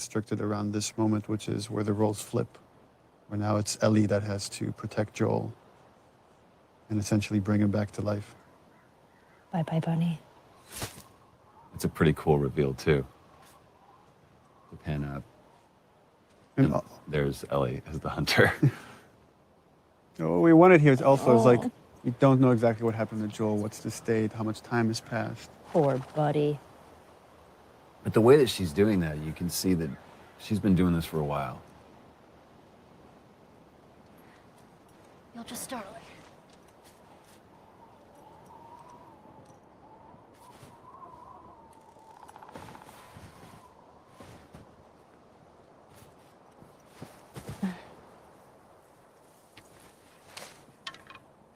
restricted around this moment, which is where the roles flip, where now it's Ellie that has to protect Joel and essentially bring him back to life. Bye-bye, Bunny. It's a pretty cool reveal, too. The pan up. And there's Ellie as the hunter. What we wanted here is also is like, we don't know exactly what happened to Joel, what's the state, how much time has passed. Poor buddy. But the way that she's doing that, you can see that she's been doing this for a while. You'll just start.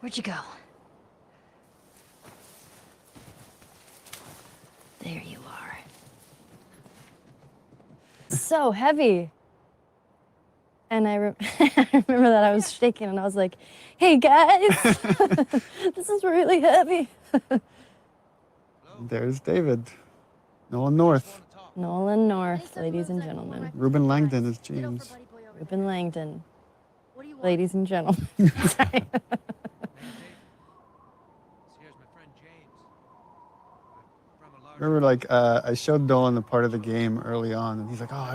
Where'd you go? There you are. So heavy. And I remember that I was shaking and I was like, hey guys, this is really heavy. There's David. Nolan North. Nolan North, ladies and gentlemen. Ruben Langdon is James. Ruben Langdon, ladies and gentlemen. Sorry. Remember, like, I showed Nolan a part of the game early on, and he's like, oh,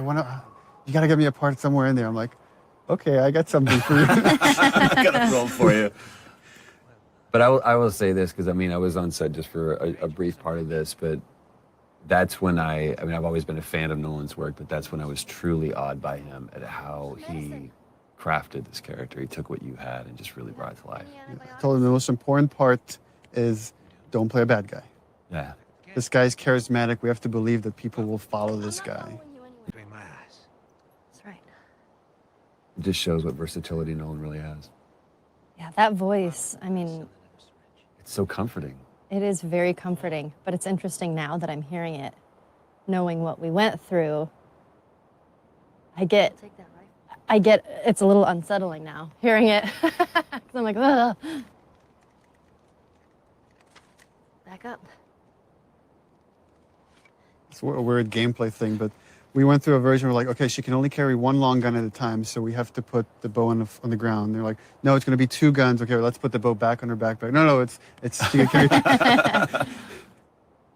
you gotta get me a part somewhere in there. I'm like, okay, I got something for you. I got a role for you. But I will say this, because, I mean, I was on set just for a brief part of this, but that's when I've always been a fan of Nolan's work, but that's when I was truly awed by him at how he crafted this character. He took what you had and just really brought it to life. I told him the most important part is don't play a bad guy. Yeah. This guy's charismatic. We have to believe that people will follow this guy. That's right. It just shows what versatility Nolan really has. Yeah, that voice, I mean, It's so comforting. it is very comforting, but it's interesting now that I'm hearing it, knowing what we went through. I get, it's a little unsettling now, hearing it. 'Cause I'm like, ugh. Back up. It's a weird gameplay thing, but we went through a version where like, okay, she can only carry one long gun at a time, so we have to put the bow on the ground. They're like, no, it's going to be two guns. Okay, well, let's put the bow back on her backpack. No, it's she can carry.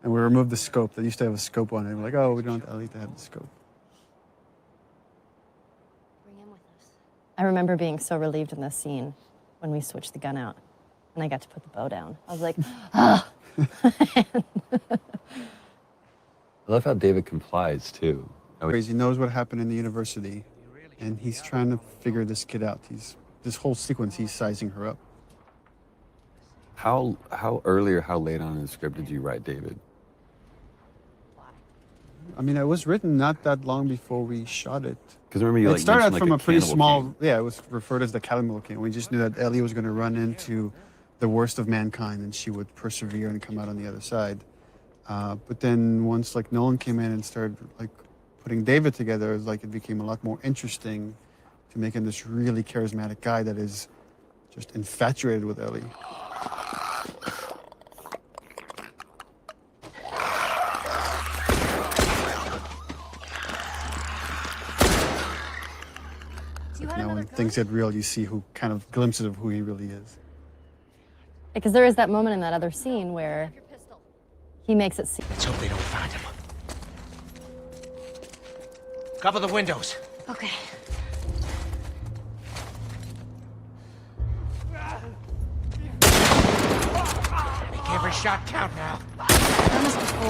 And we removed the scope. They used to have a scope on it. We're like, oh, we don't want Ellie to have the scope. Bring him with us. I remember being so relieved in this scene when we switched the gun out and I got to put the bow down. I was like, ah. I love how David complies, too. He knows what happened in the university, and he's trying to figure this kid out. This whole sequence, he's sizing her up. How early or how late on in the script did you write David? I mean, it was written not that long before we shot it. Because remember you It started out mentioned, from a pretty Cannibal small, King. yeah, it was referred as the Cannibal King. We just knew that Ellie was going to run into the worst of mankind and she would persevere and come out on the other side. But then once like Nolan came in and started like putting David together, it became a lot more interesting to make him this really charismatic guy that is just infatuated with Ellie. Now when things get real, you see who kind of glimpses of who he really is. Because there is that moment in that other scene where he makes it seem. Let's hope they don't find him. Cover the windows. Okay. Make every shot count now. Done this before.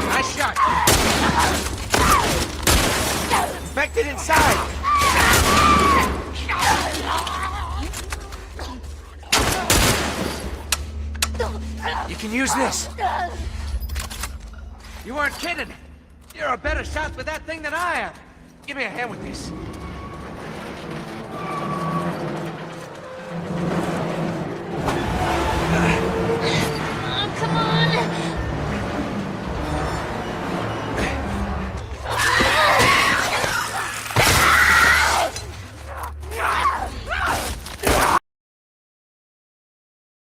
Nice shot. Infected inside. You can use this. You weren't kidding. You're a better shot with that thing than I am. Give me a hand with this.